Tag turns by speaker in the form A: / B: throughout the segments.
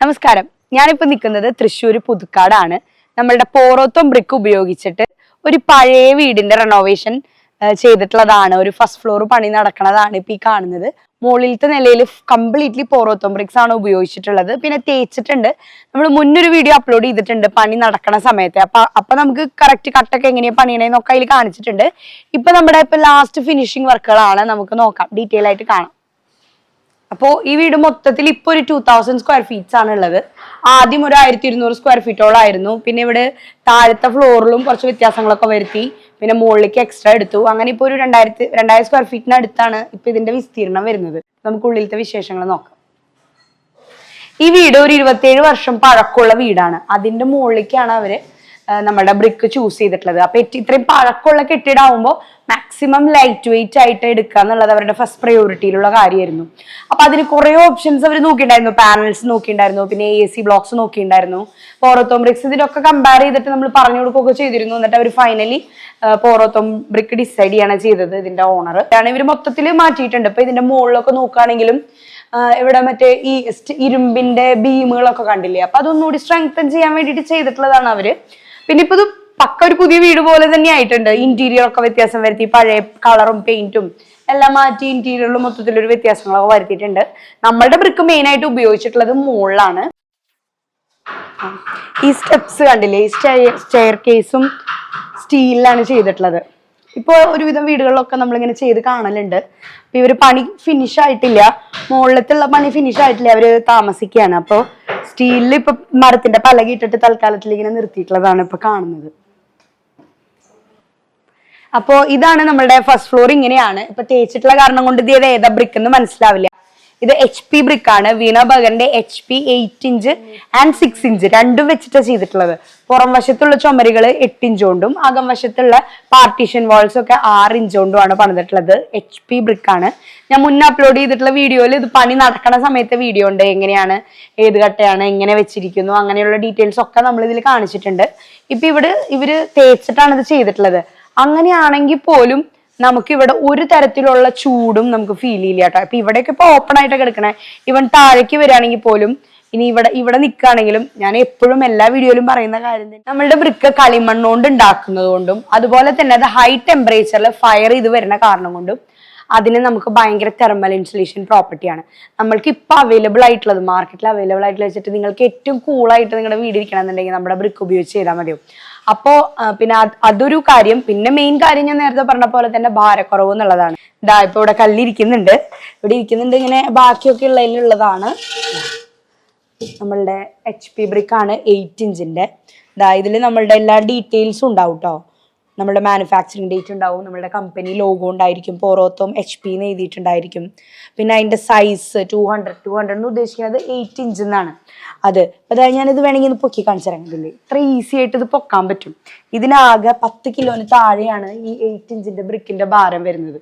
A: നമസ്കാരം. ഞാനിപ്പോൾ നിൽക്കുന്നത് തൃശ്ശൂർ പുതുക്കാടാണ്. നമ്മളുടെ പോറോത്തോം ബ്രിക്ക് ഉപയോഗിച്ചിട്ട് ഒരു പഴയ വീടിന്റെ റെനോവേഷൻ ചെയ്തിട്ടുള്ളതാണ്. ഒരു ഫസ്റ്റ് ഫ്ലോർ പണി നടക്കുന്നതാണ് ഇപ്പൊ ഈ കാണുന്നത്. മുകളിലത്തെ നിലയിൽ കംപ്ലീറ്റ്ലി പോറോത്തോം ബ്രിക്സ് ആണ് ഉപയോഗിച്ചിട്ടുള്ളത്. പിന്നെ തേച്ചിട്ടുണ്ട്. നമ്മൾ മുന്നൊരു വീഡിയോ അപ്ലോഡ് ചെയ്തിട്ടുണ്ട് പണി നടക്കണ സമയത്ത്. അപ്പൊ നമുക്ക് കറക്റ്റ് കട്ടൊക്കെ എങ്ങനെയാ പണിയണേന്നൊക്കെ അതിൽ കാണിച്ചിട്ടുണ്ട്. ഇപ്പൊ നമ്മുടെ ലാസ്റ്റ് ഫിനിഷിംഗ് വർക്കുകളാണ്. നമുക്ക് നോക്കാം, ഡീറ്റെയിൽ ആയിട്ട് കാണാം. അപ്പോൾ ഈ വീട് മൊത്തത്തിൽ ഇപ്പൊ ഒരു 2000 സ്ക്വയർ ഫീറ്റ്സ് ആണ് ഉള്ളത്. ആദ്യം ഒരു 1200 സ്ക്വയർ ഫീറ്റോളായിരുന്നു. പിന്നെ ഇവിടെ താഴത്തെ ഫ്ലോറിലും കുറച്ച് വ്യത്യാസങ്ങളൊക്കെ വരുത്തി. പിന്നെ മുകളിലേക്ക് എക്സ്ട്രാ എടുത്തു. അങ്ങനെ ഇപ്പൊ ഒരു 2000 സ്ക്വയർ ഫീറ്റിന് അടുത്താണ് ഇപ്പൊ ഇതിന്റെ വിസ്തീർണം വരുന്നത്. നമുക്ക് ഉള്ളിലത്തെ വിശേഷങ്ങൾ നോക്കാം. ഈ വീട് ഒരു 27 വർഷം പഴക്കമുള്ള വീടാണ്. അതിന്റെ മുകളിലേക്കാണ് അവര് നമ്മുടെ ബ്രിക്ക് ചൂസ് ചെയ്തിട്ടുള്ളത്. അപ്പൊ ഇത്രയും പഴക്കമുള്ള കെട്ടിടാവുമ്പോൾ മാക്സിമം ലൈറ്റ് വെയിറ്റ് ആയിട്ട് എടുക്കുക എന്നുള്ളത് അവരുടെ ഫസ്റ്റ് പ്രയോറിറ്റിയിലുള്ള കാര്യമായിരുന്നു. അപ്പൊ അതിന് കുറെ ഓപ്ഷൻസ് അവർ നോക്കിയിട്ടുണ്ടായിരുന്നു. പാനൽസ് നോക്കിയിട്ടുണ്ടായിരുന്നു, പിന്നെ AC ബ്ലോക്സ് നോക്കിയിട്ടുണ്ടായിരുന്നു, പോറോത്തോം ബ്രിക്സ്. ഇതിനൊക്കെ കമ്പയർ ചെയ്തിട്ട് നമ്മൾ പറഞ്ഞു കൊടുക്കുകയൊക്കെ ചെയ്തിരുന്നു. എന്നിട്ട് അവർ ഫൈനലി പോറോത്തോം ബ്രിക്ക് ഡിസൈഡ് ചെയ്യാണ് ചെയ്തത്. ഇതിന്റെ ഓണർ ഇവർ മൊത്തത്തിൽ മാറ്റിയിട്ടുണ്ട്. ഇപ്പൊ ഇതിന്റെ മുകളിലൊക്കെ നോക്കുകയാണെങ്കിലും ഇവിടെ മറ്റേ ഈ ഇരുമ്പിന്റെ ബീമുകളൊക്കെ കണ്ടില്ലേ, അപ്പൊ അതൊന്നുകൂടി സ്ട്രെങ്തൻ ചെയ്യാൻ വേണ്ടിയിട്ട് ചെയ്തിട്ടുള്ളതാണ് അവര്. പിന്നെ ഇപ്പൊ ഇത് പക്ക ഒരു പുതിയ വീട് പോലെ തന്നെ ആയിട്ടുണ്ട്. ഇന്റീരിയർ ഒക്കെ വ്യത്യാസം വരുത്തി, പഴയ കളറും പെയിന്റും എല്ലാം മാറ്റി ഇന്റീരിയറിലും മൊത്തത്തിലൊരു വ്യത്യാസങ്ങളൊക്കെ വരുത്തിയിട്ടുണ്ട്. നമ്മളുടെ ബ്രിക്ക് മെയിൻ ആയിട്ട് ഉപയോഗിച്ചിട്ടുള്ളത് മുകളിലാണ്. ഈ സ്റ്റെപ്സ് കണ്ടില്ലേ, ഈ സ്റ്റെയർ കേസും സ്റ്റീലിലാണ് ചെയ്തിട്ടുള്ളത്. ഇപ്പൊ ഒരുവിധം വീടുകളിലൊക്കെ നമ്മളിങ്ങനെ ചെയ്ത് കാണലുണ്ട്. അപ്പൊ ഇവര് പണി ഫിനിഷ് ആയിട്ടില്ല, മുകളിലത്തുള്ള പണി ഫിനിഷ് ആയിട്ടില്ല, അവര് താമസിക്കുകയാണ്. അപ്പൊ സ്റ്റീലിൽ ഇപ്പൊ മരത്തിന്റെ പലക ഇട്ടിട്ട് തൽക്കാലത്തിൽ ഇങ്ങനെ നിർത്തിയിട്ടുള്ളതാണ് ഇപ്പൊ കാണുന്നത്. അപ്പോ ഇതാണ് നമ്മളുടെ ഫസ്റ്റ് ഫ്ലോർ. ഇങ്ങനെയാണ് ഇപ്പൊ തേച്ചിട്ടുള്ള കാരണം കൊണ്ട് ഇത് ഏതാ ബ്രിക്ക് എന്ന് മനസ്സിലാവില്ല. ഇത് HP ബ്രിക്ക് ആണ്. വീണ ബഗന്റെ HP 8 ഇഞ്ച് ആൻഡ് 6 ഇഞ്ച് രണ്ടും വെച്ചിട്ടാണ് ചെയ്തിട്ടുള്ളത്. പുറം വശത്തുള്ള ചുമരുകൾ 8 ഇഞ്ച് കൊണ്ടും അകം വശത്തുള്ള പാർട്ടീഷൻ വാൾസ് ഒക്കെ 6 ഇഞ്ച് കൊണ്ടുമാണ് പണിതിട്ടുള്ളത്. HP ബ്രിക്ക് ആണ്. ഞാൻ മുന്നേ അപ്ലോഡ് ചെയ്തിട്ടുള്ള വീഡിയോയിൽ ഇത് പണി നടക്കുന്ന സമയത്തെ വീഡിയോ ഉണ്ട്. എങ്ങനെയാണ്, ഏത് കട്ടയാണ്, എങ്ങനെ വെച്ചിരിക്കുന്നു, അങ്ങനെയുള്ള ഡീറ്റെയിൽസ് ഒക്കെ നമ്മൾ ഇതിൽ കാണിച്ചിട്ടുണ്ട്. ഇപ്പൊ ഇവര് തേച്ചിട്ടാണ് ഇത് ചെയ്തിട്ടുള്ളത്. അങ്ങനെയാണെങ്കിൽ പോലും നമുക്ക് ഇവിടെ ഒരു തരത്തിലുള്ള ചൂടും നമുക്ക് ഫീൽ ചെയ്യില്ല കേട്ടോ. ഇപ്പൊ ഇവിടെയൊക്കെ ഇപ്പൊ ഓപ്പൺ ആയിട്ട് കിടക്കണേ. ഇവൻ താഴേക്ക് വരികയാണെങ്കിൽ പോലും, ഇനി ഇവിടെ നിൽക്കുകയാണെങ്കിലും, ഞാൻ എപ്പോഴും എല്ലാ വീഡിയോയിലും പറയുന്ന കാര്യം തന്നെ, നമ്മളുടെ ബ്രിക്ക് കളിമണ്ണുകൊണ്ട് ഉണ്ടാക്കുന്നത് കൊണ്ടും അതുപോലെ തന്നെ അത് ഹൈ ടെമ്പറേച്ചറിൽ ഫയർ ചെയ്ത് വരുന്ന കാരണം കൊണ്ടും അതിന് നമുക്ക് ഭയങ്കര തെർമൽ ഇൻസുലേഷൻ പ്രോപ്പർട്ടിയാണ്. നമ്മൾക്ക് ഇപ്പൊ അവൈലബിൾ ആയിട്ടുള്ളത്, മാർക്കറ്റിൽ അവൈലബിൾ ആയിട്ടുള്ള വെച്ചിട്ട് നിങ്ങൾക്ക് ഏറ്റവും കൂളായിട്ട് നിങ്ങളുടെ വീട് ഇരിക്കണം എന്നുണ്ടെങ്കിൽ നമ്മുടെ ബ്രിക്ക് ഉപയോഗിച്ച് ചെയ്താൽ മതിയാവും. അപ്പോ പിന്നെ അതൊരു കാര്യം. പിന്നെ മെയിൻ കാര്യം ഞാൻ നേരത്തെ പറഞ്ഞ പോലെ തന്നെ ഭാരക്കുറവ് എന്നുള്ളതാണ്. ഇതാ ഇപ്പൊ ഇവിടെ കല്ലിരിക്കുന്നുണ്ട്, ഇങ്ങനെ ബാക്കിയൊക്കെ ഉള്ളതിലുള്ളതാണ്. നമ്മളുടെ HP ബ്രിക്കാണ് 8 ഇഞ്ചിന്റെ. ഇതിൽ നമ്മളുടെ എല്ലാ ഡീറ്റെയിൽസും ഉണ്ടാവും കേട്ടോ. നമ്മുടെ മാനുഫാക്ചറിങ് ഡേറ്റ് ഉണ്ടാവും, നമ്മുടെ കമ്പനി ലോഗോ ഉണ്ടായിരിക്കും, പോറോത്തോം HP എന്ന് എഴുതിയിട്ടുണ്ടായിരിക്കും. പിന്നെ അതിന്റെ സൈസ് 200 എന്ന് ഉദ്ദേശിക്കുന്നത് 8 ഇഞ്ച് എന്നാണ്. അതായത് ഞാനിത് വേണമെങ്കിൽ ഒന്ന് പൊക്കി കാണിച്ചു തരാം. ഇത്ര ഈസി ആയിട്ട് ഇത് പൊക്കാൻ പറ്റും. ഇതിനാകെ 10 കിലോന് താഴെയാണ് ഈ 8 ഇഞ്ചിന്റെ ബ്രിക്കിന്റെ ഭാരം വരുന്നത്.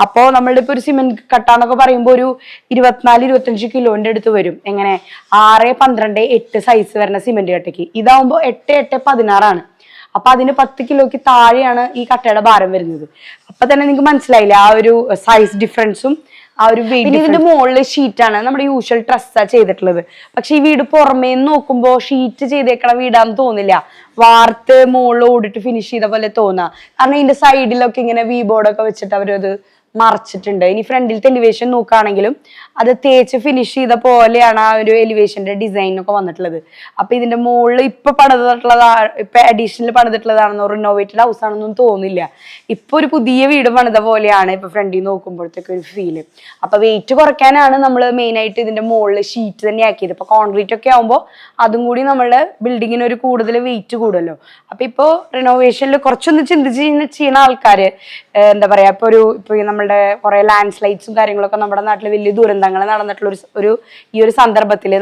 A: അപ്പോ നമ്മളുടെ ഇപ്പൊ ഒരു സിമെന്റ് കട്ടാന്നൊക്കെ പറയുമ്പോൾ ഒരു 24-25 കിലോന്റെ അടുത്ത് വരും. എങ്ങനെ 6-12-8 സൈസ് വരുന്ന സിമെന്റ് കട്ടയ്ക്ക്. ഇതാവുമ്പോ 8-8-16 ആണ്. അപ്പൊ അതിന് 10 കിലോക്ക് താഴെയാണ് ഈ കട്ടയുടെ ഭാരം വരുന്നത്. അപ്പൊ തന്നെ നിങ്ങൾക്ക് മനസ്സിലായില്ലേ ആ ഒരു സൈസ് ഡിഫറൻസും ആ ഒരു വെയിറ്റ്. ഇതിന്റെ മുകളിൽ ഷീറ്റാണ്, നമ്മുടെ യൂഷ്വൽ ട്രസ്സാ ചെയ്തിട്ടുള്ളത്. പക്ഷെ ഈ വീട് പുറമേ നോക്കുമ്പോ ഷീറ്റ് ചെയ്തേക്കണ വീടാന്ന് തോന്നില്ല. വാർത്ത് മുകളിൽ ഓടിട്ട് ഫിനിഷ് ചെയ്ത പോലെ തോന്നാ. കാരണം ഇതിന്റെ സൈഡിലൊക്കെ ഇങ്ങനെ വി ബോർഡൊക്കെ വെച്ചിട്ട് അവരത് മറച്ചിട്ടുണ്ട്. ഇനി ഫ്രണ്ടിലത്തെ എലിവേഷൻ നോക്കുകയാണെങ്കിലും അത് തേച്ച് ഫിനിഷ് ചെയ്ത പോലെയാണ് ആ ഒരു എലിവേഷന്റെ ഡിസൈൻ ഒക്കെ വന്നിട്ടുള്ളത്. അപ്പൊ ഇതിന്റെ മുകളിൽ ഇപ്പൊ അഡീഷണൽ പണിതിട്ടുള്ളതാണെന്നോ റിനോവേറ്റഡ് ഹൗസ് ആണെന്നൊന്നും തോന്നില്ല. ഇപ്പൊ ഒരു പുതിയ വീട് പണിത പോലെയാണ് ഇപ്പൊ ഫ്രണ്ടിൽ നോക്കുമ്പോഴത്തേക്ക് ഒരു ഫീല്. അപ്പൊ വെയിറ്റ് കുറയ്ക്കാനാണ് നമ്മൾ മെയിൻ ആയിട്ട് ഇതിന്റെ മുകളിൽ ഷീറ്റ് തന്നെ ആക്കിയത്. ഇപ്പൊ കോൺക്രീറ്റ് ഒക്കെ ആകുമ്പോൾ അതും കൂടി നമ്മുടെ ബിൽഡിങ്ങിന് ഒരു കൂടുതൽ വെയിറ്റ് കൂടുമല്ലോ. അപ്പൊ ഇപ്പൊ റിനോവേഷനിൽ കുറച്ചൊന്ന് ചിന്തിച്ച് ചെയ്യുന്ന ആൾക്കാര് എന്താ പറയാ, ഇപ്പൊ നമ്മളുടെ കുറെ ലാൻഡ് സ്ലൈഡ്സും കാര്യങ്ങളൊക്കെ നമ്മുടെ നാട്ടിൽ വലിയ ദുരന്തങ്ങൾ നടന്നിട്ടുള്ള ഈ ഒരു സന്ദർഭത്തിൽ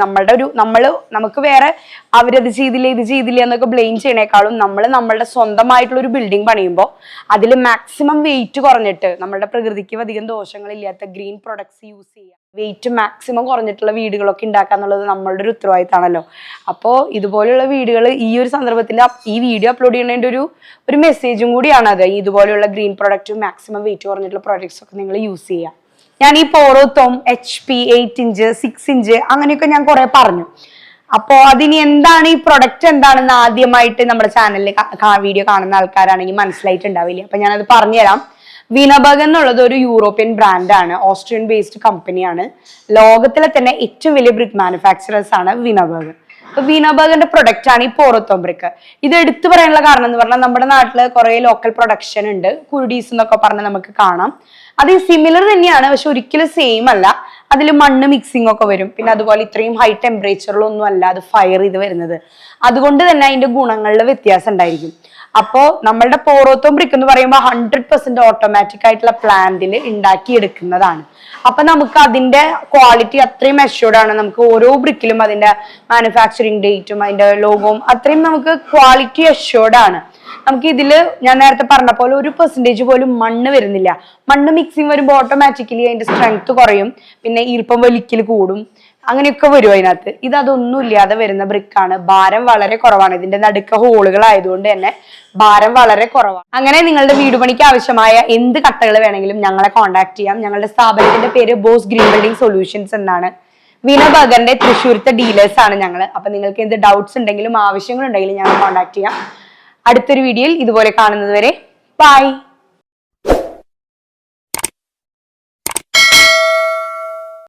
A: നമുക്ക് വേറെ അവരത് ചെയ്തില്ല ഇത് ചെയ്തില്ല എന്നൊക്കെ ബ്ലെയിം ചെയ്യണേക്കാളും നമ്മളുടെ സ്വന്തമായിട്ടുള്ള ഒരു ബിൽഡിംഗ് പണിയുമ്പോൾ അതിൽ മാക്സിമം വെയിറ്റ് കുറഞ്ഞിട്ട് നമ്മളുടെ പ്രകൃതിക്ക് അധികം ദോഷങ്ങളില്ലാത്ത ഗ്രീൻ പ്രൊഡക്ട്സ് യൂസ് ചെയ്യുക, വെയിറ്റ് മാക്സിമം കുറഞ്ഞിട്ടുള്ള വീടുകളൊക്കെ ഉണ്ടാക്കുക എന്നുള്ളത് നമ്മളുടെ ഒരു ഉത്തരവാദിത്തമാണല്ലോ. അപ്പോൾ ഇതുപോലെയുള്ള വീടുകൾ ഈ ഒരു സന്ദർഭത്തിൽ ഈ വീഡിയോ അപ്ലോഡ് ചെയ്യുന്നതിൻ്റെ ഒരു മെസ്സേജും കൂടിയാണ് അത്. ഇതുപോലെയുള്ള ഗ്രീൻ പ്രൊഡക്റ്റും മാക്സിമം വെയിറ്റ് കുറഞ്ഞിട്ടുള്ള പ്രൊഡക്ട്സ് ഒക്കെ നിങ്ങൾ യൂസ് ചെയ്യുക. ഞാൻ ഈ പോറോത്തോം HP 8 ഇഞ്ച് 6 ഇഞ്ച് അങ്ങനെയൊക്കെ ഞാൻ കുറെ പറഞ്ഞു. അപ്പോ അതിനി എന്താണ് ഈ പ്രൊഡക്റ്റ് എന്താണെന്ന് ആദ്യമായിട്ട് നമ്മുടെ ചാനലിൽ വീഡിയോ കാണുന്ന ആൾക്കാരാണെങ്കിൽ മനസ്സിലായിട്ടുണ്ടാവില്ല. അപ്പൊ ഞാനത് പറഞ്ഞുതരാം. വീനബർഗ് എന്നുള്ളത് ഒരു യൂറോപ്യൻ ബ്രാൻഡാണ്, ഓസ്ട്രിയൻ ബേസ്ഡ് കമ്പനിയാണ്. ലോകത്തിലെ തന്നെ ഏറ്റവും വലിയ ബ്രിക്ക് മാനുഫാക്ചറേഴ്സ് ആണ് വീനബർഗ്. അപ്പൊ വീനബർഗിന്റെ പ്രൊഡക്റ്റ് ആണ് ഈ പോറത്തോം ബ്രിക്ക്. ഇത് എടുത്തു പറയാനുള്ള കാരണം എന്ന് പറഞ്ഞാൽ നമ്മുടെ നാട്ടില് കുറെ ലോക്കൽ പ്രൊഡക്ഷൻ ഉണ്ട്, കുർഡീസ് എന്നൊക്കെ പറഞ്ഞ് നമുക്ക് കാണാം. അത് സിമിലർ തന്നെയാണ്, പക്ഷെ ഒരിക്കലും സെയിം അല്ല. അതിൽ മണ്ണ് മിക്സിംഗ് ഒക്കെ വരും. പിന്നെ അതുപോലെ ഇത്രയും ഹൈ ടെമ്പറേച്ചറിലൊന്നും അല്ല അത് ഫയർ ചെയ്ത് വരുന്നത്. അതുകൊണ്ട് തന്നെ അതിന്റെ ഗുണങ്ങളിൽ വ്യത്യാസം ഉണ്ടായിരിക്കും. അപ്പോ നമ്മളുടെ പോറത്തോം ബ്രിക്ക് എന്ന് പറയുമ്പോൾ 100% ഓട്ടോമാറ്റിക് ആയിട്ടുള്ള പ്ലാന്റിൽ ഉണ്ടാക്കിയെടുക്കുന്നതാണ്. അപ്പൊ നമുക്ക് അതിന്റെ ക്വാളിറ്റി അത്രയും അഷ്യൂർഡ് ആണ്. നമുക്ക് ഓരോ ബ്രിക്കിലും അതിന്റെ മാനുഫാക്ചറിങ് ഡേറ്റും അതിന്റെ ലോഗോവും അത്രയും നമുക്ക് ക്വാളിറ്റി അഷ്യൂർഡ് ആണ്. നമുക്ക് ഇതില് ഞാൻ നേരത്തെ പറഞ്ഞ പോലെ 1% പോലും മണ്ണ് വരുന്നില്ല. മണ്ണ് മിക്സിങ് വരുമ്പോൾ ഓട്ടോമാറ്റിക്കലി അതിന്റെ സ്ട്രെങ്ത് കുറയും, പിന്നെ ഈർപ്പം വലിക്കൽ കൂടും, അങ്ങനെയൊക്കെ വരും അതിനകത്ത്. അതൊന്നും ഇല്ലാതെ വരുന്ന ബ്രിക്കാണ്. ഭാരം വളരെ കുറവാണ്. ഇതിന്റെ നടുക്ക ഹോളുകൾ ആയതുകൊണ്ട് തന്നെ ഭാരം വളരെ കുറവാണ്. അങ്ങനെ നിങ്ങളുടെ വീട് പണിക്ക് ആവശ്യമായ എന്ത് കട്ടകൾ വേണമെങ്കിലും ഞങ്ങളെ കോൺടാക്ട് ചെയ്യാം. ഞങ്ങളുടെ സ്ഥാപനത്തിന്റെ പേര് ബോസ് ഗ്രീൻ ബിൽഡിംഗ് സൊല്യൂഷൻസ് എന്നാണ്. വീനബർഗറിന്റെ തൃശ്ശൂരത്തെ ഡീലേഴ്സ് ആണ് ഞങ്ങൾ. അപ്പൊ നിങ്ങൾക്ക് എന്ത് ഡൗട്ട്സ് ഉണ്ടെങ്കിലും ആവശ്യങ്ങളുണ്ടെങ്കിലും ഞങ്ങൾ കോൺടാക്ട് ചെയ്യാം. അടുത്തൊരു വീഡിയോയിൽ ഇതുപോലെ കാണുന്നത് വരെ ബൈ.